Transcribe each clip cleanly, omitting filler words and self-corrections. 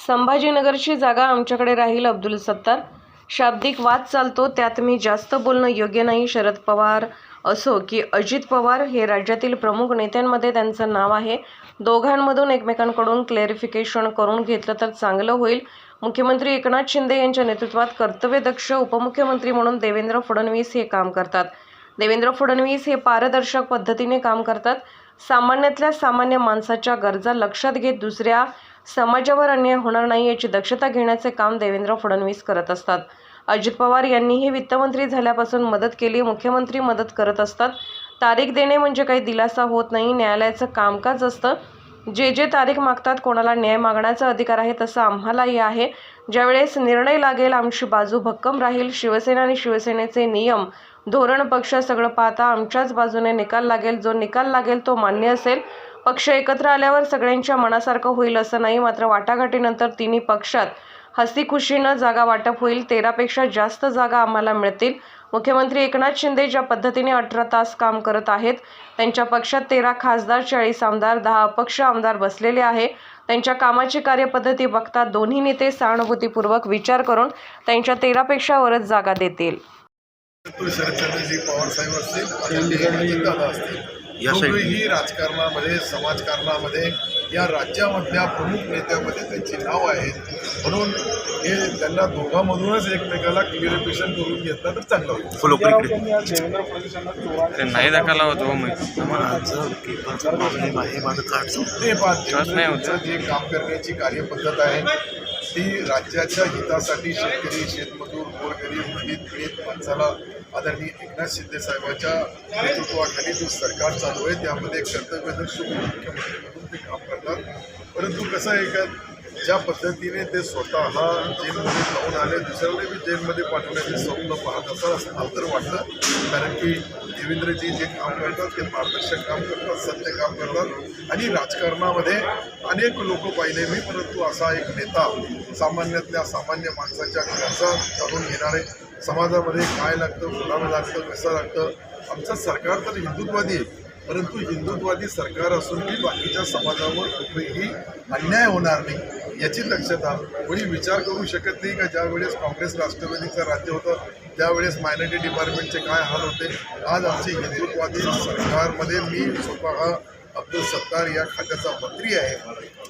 संभाजीनगरची जागा आमच्याकडे राहील. अब्दुल सत्तार. शाब्दिक वाद चालतो, त्यात मी जास्त बोलणं योग्य नाही. शरद पवार असो की अजित पवार हे राज्यातील प्रमुख नेत्यांमध्ये त्यांचं नाव आहे. दोघांमधून एकमेकांकडून क्लॅरिफिकेशन करून घेतलं तर चांगलं होईल. मुख्यमंत्री एकनाथ शिंदे यांच्या नेतृत्वात कर्तव्यदक्ष उपमुख्यमंत्री म्हणून देवेंद्र फडणवीस हे काम करतात. देवेंद्र फडणवीस हे पारदर्शक पद्धतीने काम करतात. सामान्यातल्या सामान्य माणसाच्या गरजा लक्षात घेत दुसऱ्या समाजावर अन्याय होणार नाही याची दक्षता घेण्याचे काम देवेंद्र फडणवीस करत असतात. अजित पवार यांनीही वित्तमंत्री झाल्यापासून मदत केली. मुख्यमंत्री मदत करत असतात. तारीख देणे म्हणजे काही दिलासा होत नाही. न्यायालयाचं कामकाज असतं. जे तारीख मागतात, कोणाला न्याय मागण्याचा अधिकार आहे, तसं आम्हालाही आहे. ज्यावेळेस निर्णय लागेल, आमची बाजू भक्कम राहील. शिवसेना आणि शिवसेनेचे नियम, धोरण, पक्ष सगळं पाहता आमच्याच बाजूने निकाल लागेल. जो निकाल लागेल तो मान्य असेल. पक्ष एकत्र आल्यावर सगळ्यांच्या मनासारखं होईल असं नाही. मात्र वाटाघाटीनंतर तिन्ही पक्षात हसीखुशीनं जागा वाटप होईल. 13पेक्षा जास्त जागा आम्हाला मिळतील. मुख्यमंत्री एकनाथ शिंदे ज्या पद्धतीने 18 तास काम करत आहेत, त्यांच्या पक्षात 13 खासदार, 40 आमदार, 10 अपक्ष आमदार बसलेले आहे. त्यांच्या कामाची कार्यपद्धती बघता दोन्ही नेते सहानुभूतीपूर्वक विचार करून त्यांच्या 13पेक्षा वरच जागा देतील. शरदचंद्रजी पवार साहेब असतील, दादा असतील, दोघेही राजकारणामध्ये, समाजकारणामध्ये, या राज्यामधल्या प्रमुख नेत्यामध्ये त्यांची नाव आहेत. म्हणून हे त्यांना दोघांमधूनच एकमेकाला क्लिअरिफिकेशन करून घेतलं तर चांगलं होईल. नाही दाखवला होतो जे काम करण्याची कार्यपद्धत आहे ती राज्याच्या हितासाठी शेतकरी, शेतमजूर, गोरगरीब, पीडित माणसाला आदरणीय एकनाथ शिंदे साहेबांच्या नेतृत्वाखाली जो सरकार चालू आहे त्यामध्ये कर्तव्यदक्ष मुख्यमंत्री म्हणून ते काम करतात. परंतु कसं आहे का, ज्या पद्धतीने ते स्वतः जेलमध्ये जाऊन आले, दुसऱ्याला बी जेलमध्ये पाठवण्याचे स्वप्न पाहत असं तर वाटतं. कारण की देवेंद्रजी जे काम करतात ते पारदर्शक काम करतात, सत्य काम करतात आणि राजकारणामध्ये अनेक लोक पाहिले मी, परंतु असा एक नेता सामान्यातल्या सामान्य माणसाच्या गरजा जाणून घेणारे, समाजामध्ये काय लागतं, कोणाला लागतं, कसं लागतं. आमचं सरकार तर हिंदुत्ववादी आहे, परंतु हिंदुत्ववादी सरकार असूनही बाकीच्या समाजावर कुठेही अन्याय होणार नाही याची दक्षता कोणी विचार करू शकत नाही. का ज्यावेळेस काँग्रेस राष्ट्रवादीचं राज्य होतं त्यावेळेस मायनॉरिटी डिपार्टमेंटचे काय हाल होते. आज आमची हिंदुत्ववादी सरकारमध्ये मी स्वतः अब्दुल सत्तार या खात्याचा मंत्री आहे,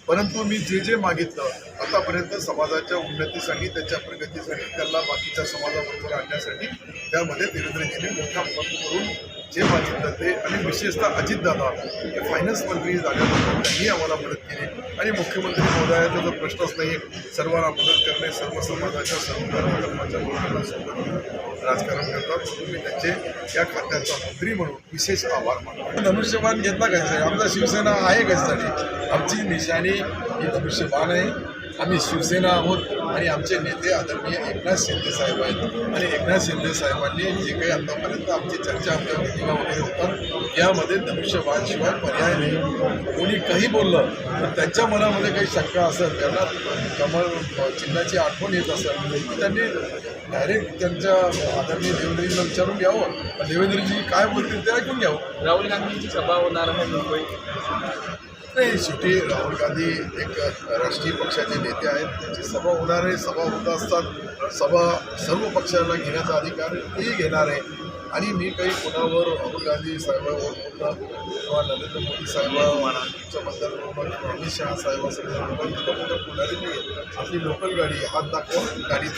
परंतु मी जे मागितलं आतापर्यंत समाजाच्या उन्नतीसाठी, त्याच्या प्रगतीसाठी, त्याला बाकीच्या समाजाबरोबर आणण्यासाठी त्यामध्ये देवेंद्रजींनी मोठा मत करून जे मागितलं ते, आणि विशेषतः अजितदादा हे फायनान्स मंत्री झाल्यानंतर त्यांनी आम्हाला मदत केली. आणि मुख्यमंत्री महोदयाचा जो प्रश्नच नाही, सर्वांना मदत करणे, सर्व समाजाच्या, सर्व धर्माच्या लोकांना सोबत राजकारण करतात. म्हणून मी त्यांचे या खात्याचा मंत्री म्हणून विशेष आभार मानतो. धनुष्यबाण घेतला कशासाठी? आमचा शिवसेना आहे कशासाठी? आमची निशाणी ही धनुष्यबाण आहे. आम्ही शिवसेना आहोत आणि आमचे नेते आदरणीय एकनाथ शिंदे साहेब आहेत. आणि एकनाथ शिंदे साहेबांनी जे काही आतापर्यंत आमची चर्चा, आमच्या मिटिंगा वगैरे होतात यामध्ये धनुष्यबाणशिवाय पर्याय नाही. कोणी काही बोललं तर त्यांच्या मनामध्ये काही शंका असेल, त्यांना कमळ चिन्हाची आठवण येत असेल तर त्यांनी डायरेक्ट त्यांच्या आदरणीय देवेंद्रजींना विचारून घ्यावं. देवेंद्रजी काय बोलतील ते ऐकून घ्यावं. राहुल गांधींची सभा होणार आहे मुंबईत. नाही, शेवटी राहुल गांधी एक राष्ट्रीय पक्षाचे नेते आहेत, त्यांची सभा होणार आहे. सभा होत असतात, सभा सर्व पक्षांना घेण्याचा अधिकार तेही घेणार आहे. आणि मी काही कोणावर राहुल गांधी साहेबांवर बोलणं किंवा नरेंद्र मोदी साहेबांच्याबद्दल किंवा अमित शहा साहेबांबद्दल तिथं बोलणारी नाही. आपली लोकल गाडी, हात दाखवून गाडीत